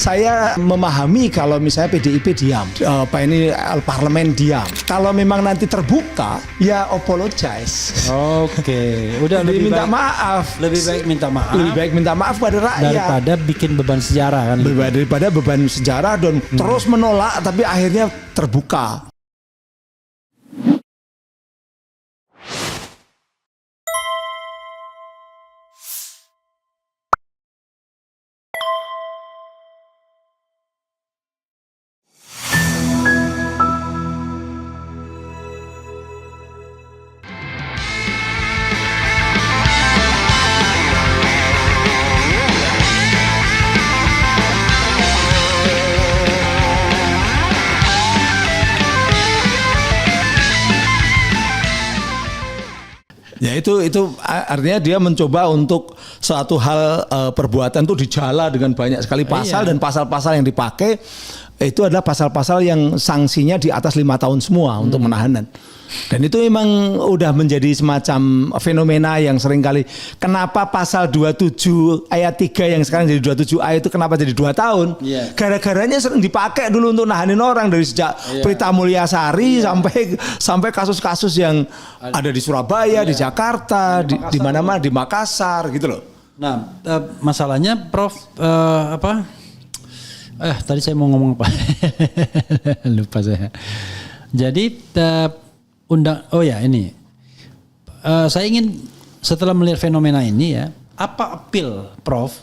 Saya memahami kalau misalnya PDIP diam, parlemen diam. Kalau memang nanti terbuka, ya apologize. Oke, udah Lebih lebih minta baik, maaf. lebih baik minta maaf. Lebih baik minta maaf pada rakyat daripada bikin beban sejarah kan. daripada beban sejarah dan terus menolak tapi akhirnya terbuka. Ya itu artinya dia mencoba untuk suatu hal perbuatan itu dijala dengan banyak sekali pasal dan pasal-pasal yang dipakai itu adalah pasal-pasal yang sanksinya di atas 5 tahun semua untuk menahanan. Dan itu memang udah menjadi semacam fenomena yang seringkali kenapa pasal 27 ayat 3 yang sekarang jadi 27A itu kenapa jadi 2 tahun? Gara-garanya sering dipakai dulu untuk nahanin orang dari sejak Prita Mulyasari sampai kasus-kasus yang ada di Surabaya, di Jakarta, di mana-mana, di Makassar gitu loh. Nah, masalahnya Prof tadi saya mau ngomong apa? Lupa saya. Jadi saya ingin setelah melihat fenomena ini ya, apa appeal Prof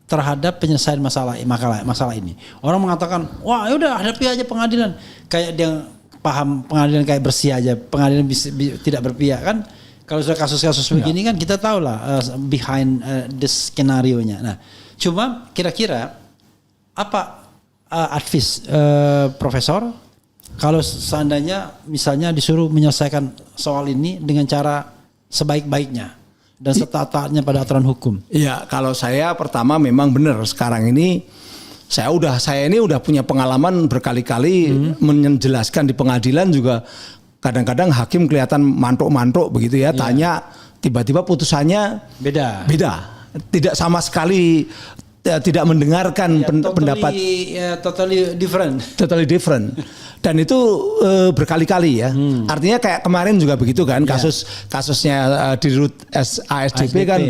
terhadap penyelesaian masalah ini? Orang mengatakan, wah ya udah hadapi aja pengadilan, kayak dia paham pengadilan kayak bersih aja, pengadilan tidak berpihak kan? Kalau sudah kasus-kasus begini kan kita tahu lah behind this skenario-nya. Nah, cuma kira-kira apa advice Profesor kalau seandainya misalnya disuruh menyelesaikan soal ini dengan cara sebaik-baiknya dan setataatnya pada aturan hukum? Iya, kalau saya pertama memang benar sekarang ini saya ini udah punya pengalaman berkali-kali menjelaskan di pengadilan juga kadang-kadang hakim kelihatan mantuk-mantuk begitu ya, tanya tiba-tiba putusannya beda. Tidak sama sekali tidak mendengarkan pendapat totally different dan itu berkali-kali ya. Artinya kayak kemarin juga begitu kan kasusnya di Rut ASDP kan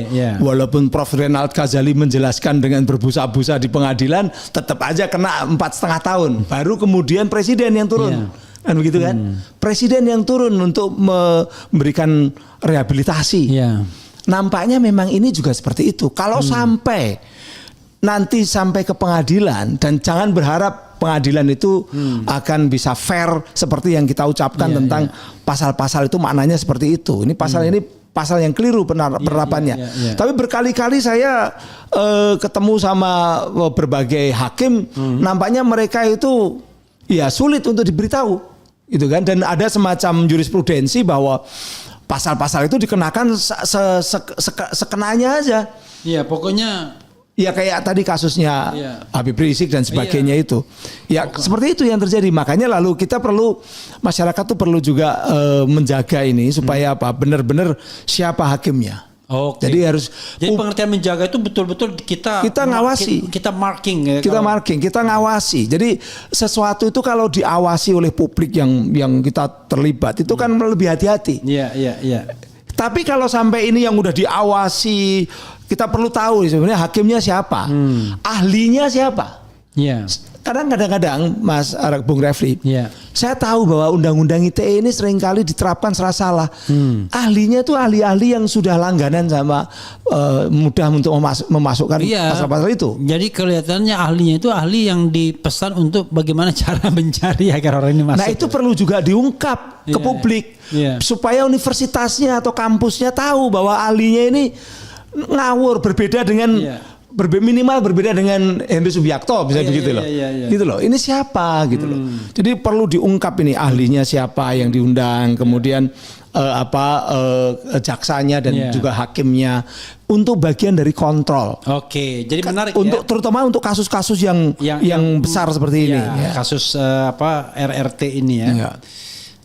walaupun Prof Renald Ghazali menjelaskan dengan berbusa-busa di pengadilan tetap aja kena 4,5 tahun baru kemudian presiden yang turun kan begitu kan. Presiden yang turun untuk memberikan rehabilitasi. Nampaknya memang ini juga seperti itu. Kalau nanti sampai ke pengadilan dan jangan berharap pengadilan itu akan bisa fair seperti yang kita ucapkan tentang pasal-pasal itu maknanya seperti itu. Ini pasal yang keliru penerapannya. Tapi berkali-kali saya ketemu sama berbagai hakim, nampaknya mereka itu ya sulit untuk diberitahu, gitu kan? Dan ada semacam jurisprudensi bahwa pasal-pasal itu dikenakan sekenanya aja. Iya, pokoknya. Ya kayak tadi kasusnya Habib Rizik dan sebagainya itu. Ya seperti itu yang terjadi. Makanya lalu kita masyarakat tuh perlu juga menjaga ini supaya benar-benar siapa hakimnya. Jadi pengertian menjaga itu betul-betul kita ngawasi. Kita marking ya. Kita ngawasi. Jadi sesuatu itu kalau diawasi oleh publik yang kita terlibat itu kan lebih hati-hati. Iya. Tapi kalau sampai ini yang udah diawasi, kita perlu tahu sebenarnya hakimnya siapa, ahlinya siapa. Kadang-kadang Mas Bung Refli, saya tahu bahwa undang-undang ITE ini seringkali diterapkan secara salah. Ahlinya itu ahli-ahli yang sudah langganan sama mudah untuk memasukkan pasal-pasal itu. Jadi kelihatannya ahlinya itu ahli yang dipesan untuk bagaimana cara mencari agar orang ini masuk. Nah itu perlu juga diungkap ke publik supaya universitasnya atau kampusnya tahu bahwa ahlinya ini ngawur berbeda dengan minimal berbeda dengan Henry Subiakto bisa begitu loh. Gitu loh. Ini siapa gitu loh. Jadi perlu diungkap ini ahlinya siapa yang diundang, kemudian jaksanya dan juga hakimnya untuk bagian dari kontrol. Oke, jadi menarik untuk terutama untuk kasus-kasus yang besar seperti ini. Kasus RRT ini ya.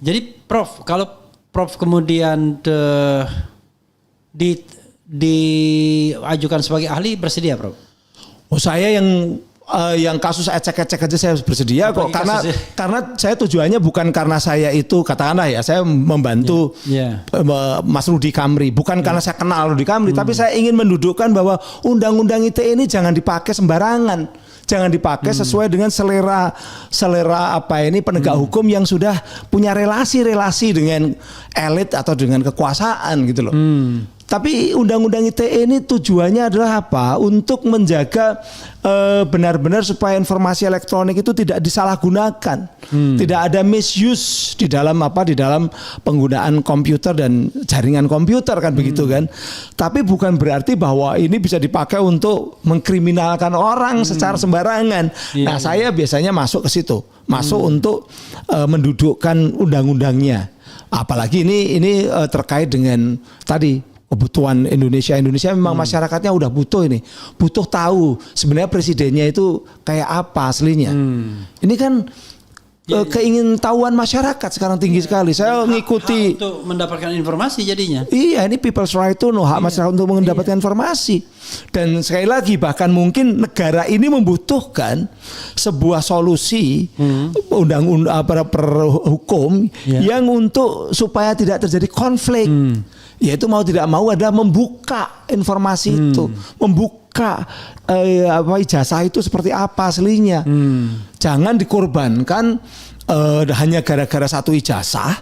Jadi Prof, kalau Prof kemudian diajukan sebagai ahli bersedia, Prof? Saya yang yang kasus ecek-ecek aja saya bersedia kok, karena kasusnya? karena saya tujuannya bukan karena saya itu katakanlah ya saya membantu Mas Rudi Kamri, bukan karena saya kenal Rudi Kamri, tapi saya ingin mendudukkan bahwa undang-undang ITE ini jangan dipakai sembarangan, jangan dipakai sesuai dengan selera penegak hukum yang sudah punya relasi dengan elit atau dengan kekuasaan gitu loh. Tapi undang-undang ITE ini tujuannya adalah apa? Untuk menjaga benar-benar supaya informasi elektronik itu tidak disalahgunakan, tidak ada misuse di dalam penggunaan komputer dan jaringan komputer kan begitu kan. Tapi bukan berarti bahwa ini bisa dipakai untuk mengkriminalkan orang secara sembarangan. Nah, saya biasanya masuk ke situ, masuk untuk mendudukkan undang-undangnya. Apalagi ini terkait dengan tadi kebutuhan Indonesia memang masyarakatnya udah butuh tahu sebenarnya presidennya itu kayak apa aslinya. Ini kan keingintahuan masyarakat sekarang tinggi sekali. Saya mengikuti hak untuk mendapatkan informasi jadinya. Iya, ini people's right to know, hak masyarakat untuk mendapatkan informasi. Dan sekali lagi bahkan mungkin negara ini membutuhkan sebuah solusi undang-undang hukum yang untuk supaya tidak terjadi konflik. Yaitu mau tidak mau adalah membuka informasi itu, membuka ijazah itu seperti apa aslinya. Jangan dikorbankan hanya gara-gara satu ijazah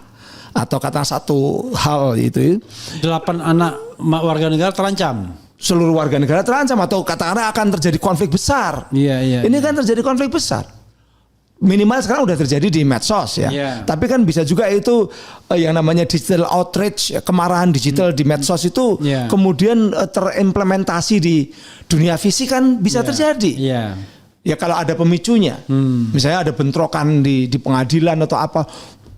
atau kata satu hal itu. 8 anak warga negara terancam. Seluruh warga negara terancam atau katakanlah akan terjadi konflik besar. Ini kan terjadi konflik besar. Minimal sekarang udah terjadi di medsos ya. Tapi kan bisa juga itu yang namanya digital outrage, kemarahan digital di medsos itu kemudian terimplementasi di dunia fisik kan bisa terjadi. Ya kalau ada pemicunya, misalnya ada bentrokan di pengadilan atau apa,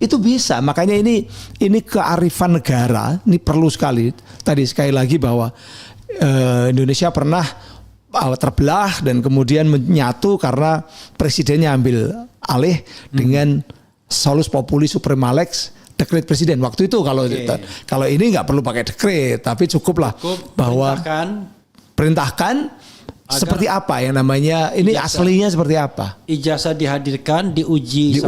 itu bisa. Makanya ini kearifan negara, ini perlu sekali. Tadi sekali lagi bahwa Indonesia pernah terbelah dan kemudian menyatu karena presidennya ambil alih dengan solus populi suprema lex, dekret presiden. Waktu itu kalau ini nggak perlu pakai dekret, tapi cukuplah bahwa perintahkan seperti apa yang namanya ini aslinya seperti apa? Ijazah dihadirkan, diuji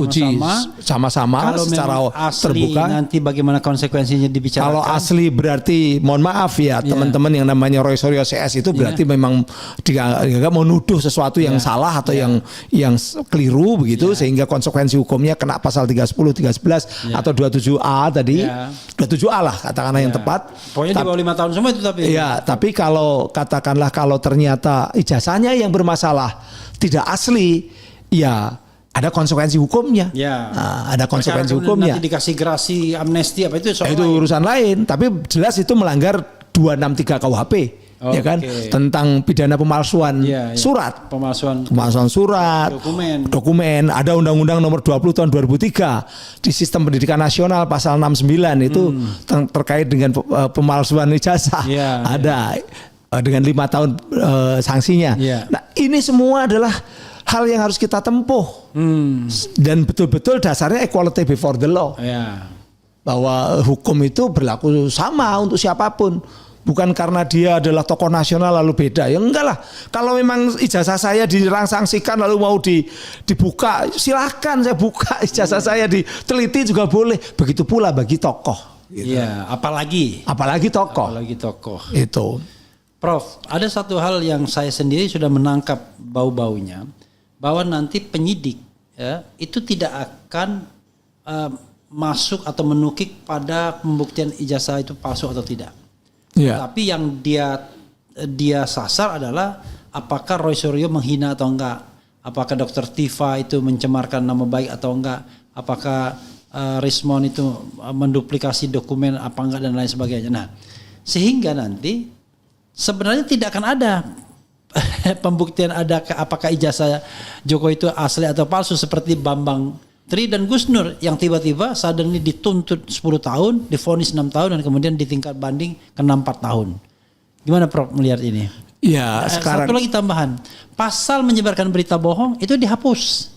sama-sama kalau secara asli, terbuka. Nanti bagaimana konsekuensinya dibicarakan. Kalau asli berarti mohon maaf ya teman-teman yang namanya Roy Suryo CS itu berarti memang dia mau nuduh sesuatu yang salah atau yang keliru begitu sehingga konsekuensi hukumnya kena pasal 310, 311 atau 27A tadi. 27A lah katakanlah yang tepat. Pokoknya di bawah 5 tahun semua itu tapi. Ya, tapi kalau katakanlah kalau ternyata ijazahnya yang bermasalah tidak asli, ya ada konsekuensi hukumnya. Nah, ada konsekuensi hukumnya. Nanti dikasih gerasi amnesti apa itu soal itu urusan lain, tapi jelas itu melanggar 263 KUHP. Ya kan, tentang pidana pemalsuan surat, pemalsuan surat, dokumen. Ada Undang-Undang Nomor 20 Tahun 2003 di Sistem Pendidikan Nasional pasal 69 itu terkait dengan pemalsuan ijazah. Ada dengan 5 tahun sanksinya. Nah, ini semua adalah hal yang harus kita tempuh dan betul-betul dasarnya equality before the law. Bahwa hukum itu berlaku sama untuk siapapun. Bukan karena dia adalah tokoh nasional lalu beda. Ya enggak lah. Kalau memang ijazah saya dirangsanksikan lalu mau dibuka, silahkan saya buka ijazah saya, diteliti juga boleh. Begitu pula bagi tokoh. Gitu. Apalagi tokoh. Itu. Prof, ada satu hal yang saya sendiri sudah menangkap bau-baunya, bahwa nanti penyidik itu tidak akan masuk atau menukik pada pembuktian ijazah itu palsu atau tidak. Tapi yang dia sasar adalah apakah Roy Suryo menghina atau enggak, apakah Dr. Tifa itu mencemarkan nama baik atau enggak, apakah Rismon itu menduplikasi dokumen apa enggak dan lain sebagainya. Nah, sehingga nanti sebenarnya tidak akan ada pembuktian apakah ijazah Jokowi itu asli atau palsu seperti Bambang Tri dan Gus Nur yang tiba-tiba suddenly dituntut 10 tahun, divonis 6 tahun dan kemudian di tingkat banding kena 4 tahun. Gimana Prof melihat ini? Ya, sekarang satu lagi tambahan, pasal menyebarkan berita bohong itu dihapus.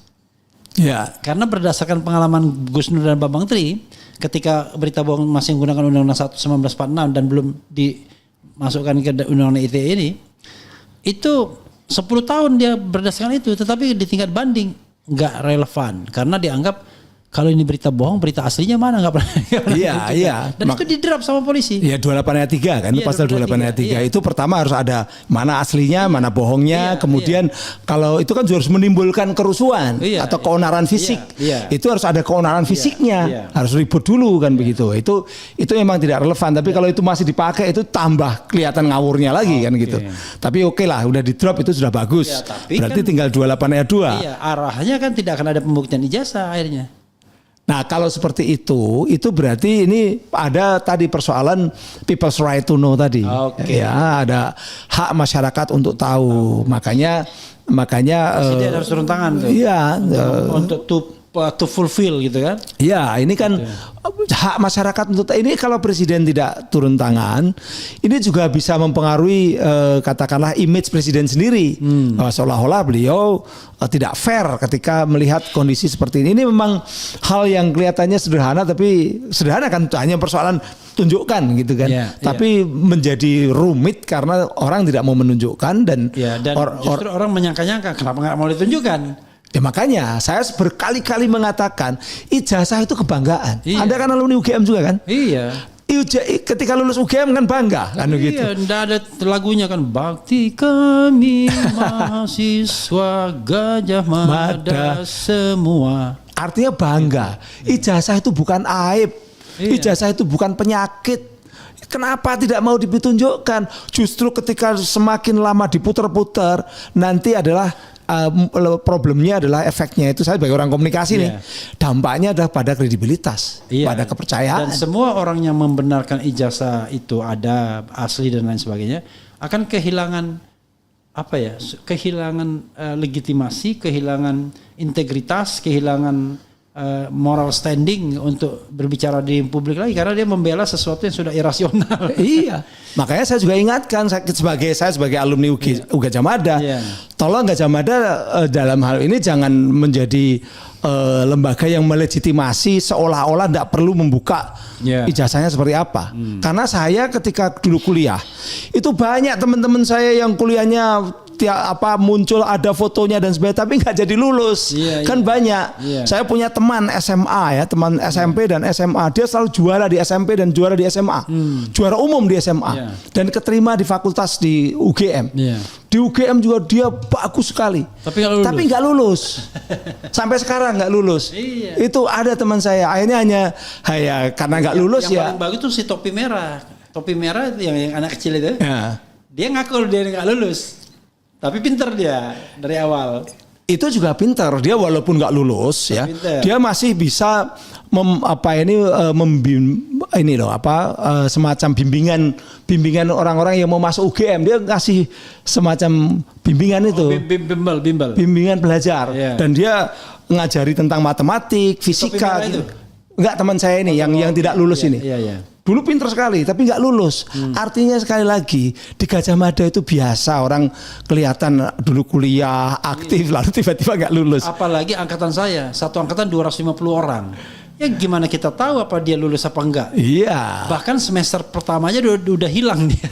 Karena berdasarkan pengalaman Gus Nur dan Bambang Tri, ketika berita bohong masih menggunakan Undang-Undang 1946 dan belum dimasukkan ke Undang-Undang ITE ini, itu 10 tahun dia berdasarkan itu, tetapi di tingkat banding nggak relevan karena dianggap kalau ini berita bohong, berita aslinya mana nggak pernah. Iya. Dan itu di-drop sama polisi. Iya 28 ayat 3 kan, Iya, pasal 28 ayat 3 iya. itu pertama harus ada mana aslinya, mana bohongnya, Iya, kemudian kalau itu kan juga harus menimbulkan kerusuhan Iya, atau keonaran fisik. iya. Itu harus ada keonaran fisiknya, iya. harus ribut dulu kan begitu. Itu memang tidak relevan, tapi kalau itu masih dipakai itu tambah kelihatan ngawurnya lagi kan gitu. Tapi oke lah, udah di-drop itu sudah bagus. Iya, tapi Berarti kan, tinggal 28 ayat 2. Iya, arahnya kan tidak akan ada pembuktian ijazah akhirnya. Nah kalau seperti itu berarti ini ada tadi persoalan people's right to know tadi. Oke. Ya ada hak masyarakat untuk tahu. Makanya Presiden harus turun tangan tuh. Iya. Untuk to fulfill gitu kan. Ya ini kan hak masyarakat untuk ini kalau presiden tidak turun tangan, ini juga bisa mempengaruhi katakanlah image presiden sendiri. Seolah-olah beliau tidak fair ketika melihat kondisi seperti ini. Ini memang hal yang kelihatannya sederhana, tapi sederhana kan hanya persoalan tunjukkan gitu kan. Tapi menjadi rumit karena orang tidak mau menunjukkan dan justru orang menyangka-nyangka kenapa nggak mau ditunjukkan. Ya makanya saya berkali-kali mengatakan ijazah itu kebanggaan. Iya. Anda kan alumni UGM juga kan? Iya. Ketika lulus UGM kan bangga kan gitu. Iya, enggak ada lagunya kan bakti kami mahasiswa Gajah Mada semua. Artinya bangga. Ijazah itu bukan aib. Ijazah itu bukan penyakit. Kenapa tidak mau ditunjukkan? Justru ketika semakin lama diputar-putar nanti adalah problemnya adalah efeknya itu saya sebagai orang komunikasi nih dampaknya adalah pada kredibilitas, pada kepercayaan. Dan semua orang yang membenarkan ijazah itu ada asli dan lain sebagainya akan kehilangan kehilangan legitimasi, kehilangan integritas, kehilangan moral standing untuk berbicara di publik lagi karena dia membela sesuatu yang sudah irasional. Iya. Makanya saya juga ingatkan saya sebagai alumni Gajah Mada, tolong Gajah Mada dalam hal ini jangan menjadi lembaga yang melegitimasi seolah-olah tidak perlu membuka ijazahnya seperti apa. Karena saya ketika dulu kuliah itu banyak teman-teman saya yang kuliahnya muncul ada fotonya dan sebagainya tapi nggak jadi lulus kan banyak. Saya punya teman SMA teman SMP dan SMA, dia selalu juara di SMP dan juara di SMA, juara umum di SMA dan keterima di fakultas di UGM. Di UGM juga dia bagus sekali tapi nggak lulus. Sampai sekarang nggak lulus. Itu ada teman saya akhirnya hanya karena nggak lulus yang paling bagus tuh si topi merah yang anak kecil itu dia ngaku dia nggak lulus. Tapi pinter dia dari awal. Itu juga pinter. Dia walaupun nggak lulus dia masih bisa semacam bimbingan orang-orang yang mau masuk UGM. Dia ngasih semacam bimbingan itu. Bimbel. Bimbingan belajar. Dan dia ngajari tentang matematik, fisika. Enggak teman saya ini yang tidak lulus ini. Dulu pinter sekali tapi nggak lulus. Artinya sekali lagi di Gajah Mada itu biasa orang kelihatan dulu kuliah aktif lalu tiba-tiba nggak lulus. Apalagi angkatan saya, satu angkatan 250 orang. Ya gimana kita tahu apa dia lulus apa enggak? Iya. Bahkan semester pertamanya udah hilang dia.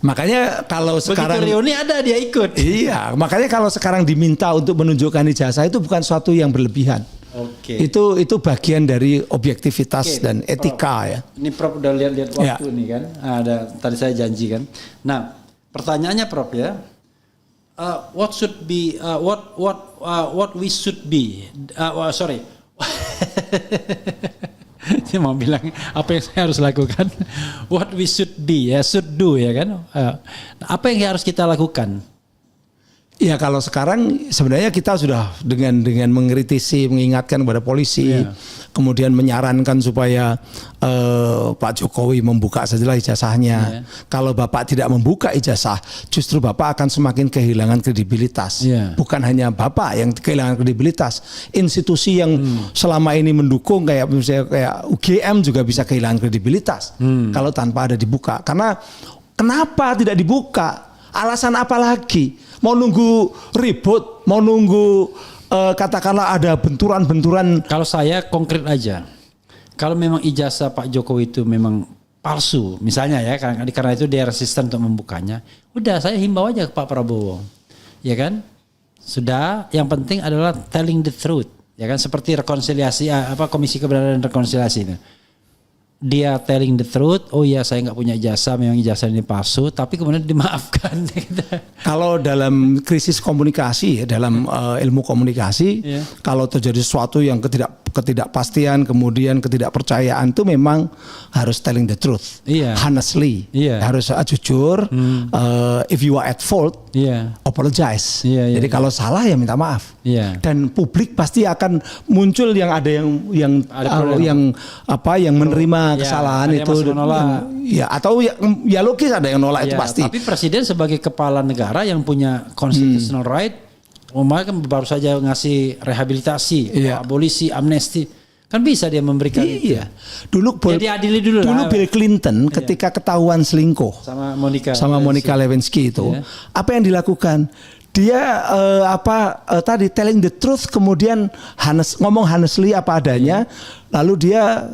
Makanya kalau sekarang begitu reuni ada dia ikut. Iya, makanya kalau sekarang diminta untuk menunjukkan ijazah itu bukan suatu yang berlebihan. Itu bagian dari objektivitas dan etika ya. Ini Prof udah lihat waktu nih kan. Ada tadi saya janji kan. Nah, pertanyaannya Prof ya. What should be what we should be? Sorry. Saya mau bilang apa yang saya harus lakukan. What we should be should do ya kan. Apa yang harus kita lakukan? Ya kalau sekarang sebenarnya kita sudah dengan mengkritisi, mengingatkan kepada polisi, kemudian menyarankan supaya Pak Jokowi membuka sajalah ijazahnya. Kalau Bapak tidak membuka ijazah, justru Bapak akan semakin kehilangan kredibilitas. Bukan hanya Bapak yang kehilangan kredibilitas, institusi yang selama ini mendukung kayak misalnya kayak UGM juga bisa kehilangan kredibilitas kalau tanpa ada dibuka. Karena kenapa tidak dibuka? Alasan apa lagi? Mau nunggu ribut, mau nunggu katakanlah ada benturan-benturan. Kalau saya konkret aja, kalau memang ijazah Pak Jokowi itu memang palsu, misalnya ya, karena itu dia resisten untuk membukanya, udah saya himbau aja ke Pak Prabowo. ya kan? Sudah, yang penting adalah telling the truth, ya kan? Seperti rekonsiliasi Komisi Kebenaran dan Rekonsiliasi itu. Dia telling the truth, oh ya saya nggak punya ijazah, memang ijazah ini palsu, tapi kemudian dimaafkan. Kalau dalam krisis komunikasi, dalam ilmu komunikasi, kalau terjadi sesuatu yang ketidakpastian, kemudian ketidakpercayaan, itu memang harus telling the truth, honestly, harus jujur. If you are at fault, apologize. Jadi kalau salah ya minta maaf. Dan publik pasti akan muncul yang menerima kesalahan itu, atau ya logis ada yang nolak itu pasti. Tapi presiden sebagai kepala negara yang punya constitutional right, kan baru saja ngasih rehabilitasi, abolisi, amnesti, kan bisa dia memberikan itu. Dulu diadili dulu Bill Clinton ketika ketahuan selingkuh sama Monica Lewinsky itu, apa yang dilakukan? Dia telling the truth, kemudian ngomong honestly apa adanya, lalu dia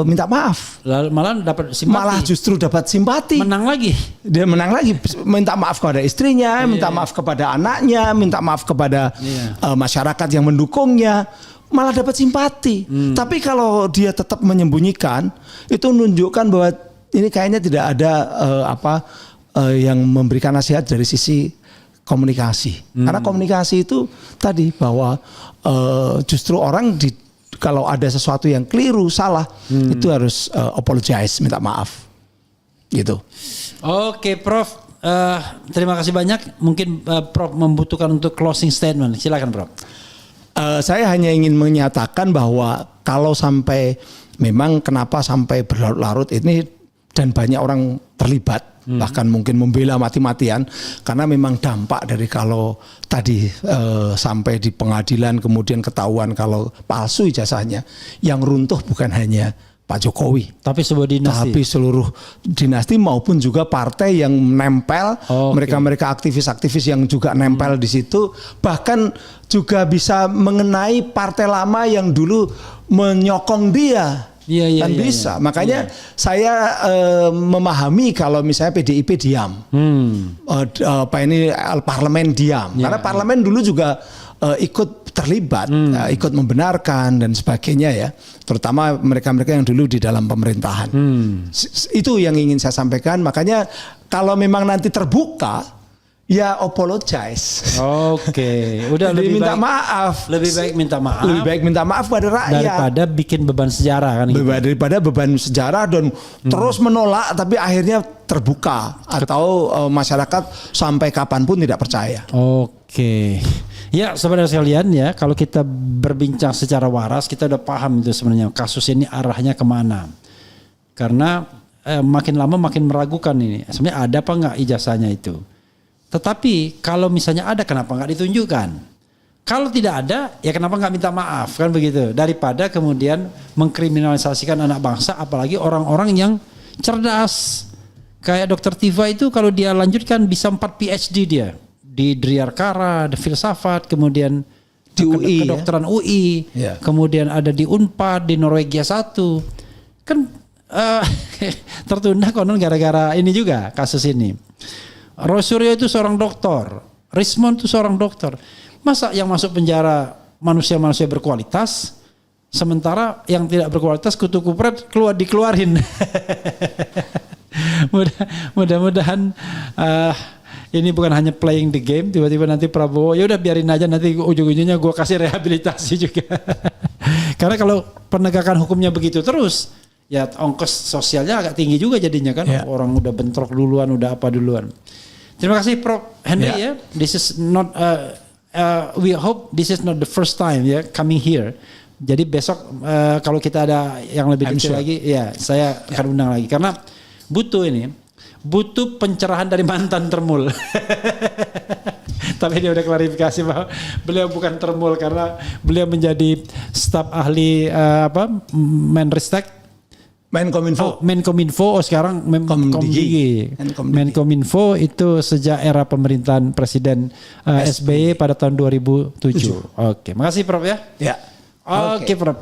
minta maaf. Lalu malah dapat simpati. Malah justru dapat simpati. Menang lagi. Dia menang lagi, minta maaf kepada istrinya, minta maaf kepada anaknya, minta maaf kepada masyarakat yang mendukungnya, malah dapat simpati. Tapi kalau dia tetap menyembunyikan, itu menunjukkan bahwa ini kayaknya tidak ada yang memberikan nasihat dari sisi komunikasi. Karena komunikasi itu tadi bahwa justru orang kalau ada sesuatu yang keliru, salah, itu harus apologize, minta maaf. Gitu. Oke, Prof. Terima kasih banyak. Mungkin Prof membutuhkan untuk closing statement. Silakan, Prof. Saya hanya ingin menyatakan bahwa kalau sampai memang kenapa sampai berlarut-larut ini dan banyak orang terlibat, bahkan mungkin membela mati-matian, karena memang dampak dari kalau tadi sampai di pengadilan kemudian ketahuan kalau palsu ijazahnya, yang runtuh bukan hanya Pak Jokowi, tapi sebuah dinasti, tapi seluruh dinasti maupun juga partai yang nempel, mereka-mereka aktivis-aktivis yang juga nempel di situ, bahkan juga bisa mengenai partai lama yang dulu menyokong dia. Bisa. Makanya saya memahami kalau misalnya PDIP diam, parlemen diam, karena parlemen dulu juga ikut terlibat, ikut membenarkan dan sebagainya ya, terutama mereka-mereka yang dulu di dalam pemerintahan. Itu yang ingin saya sampaikan. Makanya kalau memang nanti terbuka, ya apologize. Udah lebih minta baik, maaf. Lebih baik minta maaf. Lebih baik minta maaf pada rakyat daripada bikin beban sejarah kan. Daripada beban sejarah dan terus menolak tapi akhirnya terbuka atau masyarakat sampai kapanpun tidak percaya. Ya, saudara sekalian ya, kalau kita berbincang secara waras, kita udah paham itu sebenarnya kasus ini arahnya kemana. Karena makin lama makin meragukan ini. Sebenarnya ada apa nggak ijazahnya itu? Tetapi kalau misalnya ada, kenapa nggak ditunjukkan? Kalau tidak ada, ya kenapa nggak minta maaf, kan begitu? Daripada kemudian mengkriminalisasikan anak bangsa, apalagi orang-orang yang cerdas. Kayak Dr. Tiva itu kalau dia lanjutkan bisa 4 PhD dia. Di Driarkara, di filsafat, kemudian di UI, kedokteran UI, kemudian ada di Unpad, di Norwegia 1. Kan tertunda konon gara-gara ini juga kasus ini. Roy Suryo itu seorang doktor, Rismond itu seorang dokter. Masa yang masuk penjara manusia-manusia berkualitas, sementara yang tidak berkualitas kutu kupret dikeluarin. Mudah-mudahan ini bukan hanya playing the game, tiba-tiba nanti Prabowo, ya udah biarin aja, nanti ujung-ujungnya gue kasih rehabilitasi juga. Karena kalau penegakan hukumnya begitu terus, ya ongkos sosialnya agak tinggi juga jadinya kan. Orang udah bentrok duluan, udah apa duluan. Terima kasih Prof. Henry ya. This is not we hope this is not the first time coming here. Jadi besok kalau kita ada yang lebih detail lagi, ya saya akan undang lagi karena butuh pencerahan dari mantan termul. Tapi dia udah klarifikasi bahwa beliau bukan termul karena beliau menjadi staf ahli Menkominfo sekarang Komdigi. Menkominfo itu sejak era pemerintahan Presiden SBY pada tahun 2007. Oke, makasih Prof ya. Ya. Oke Prof.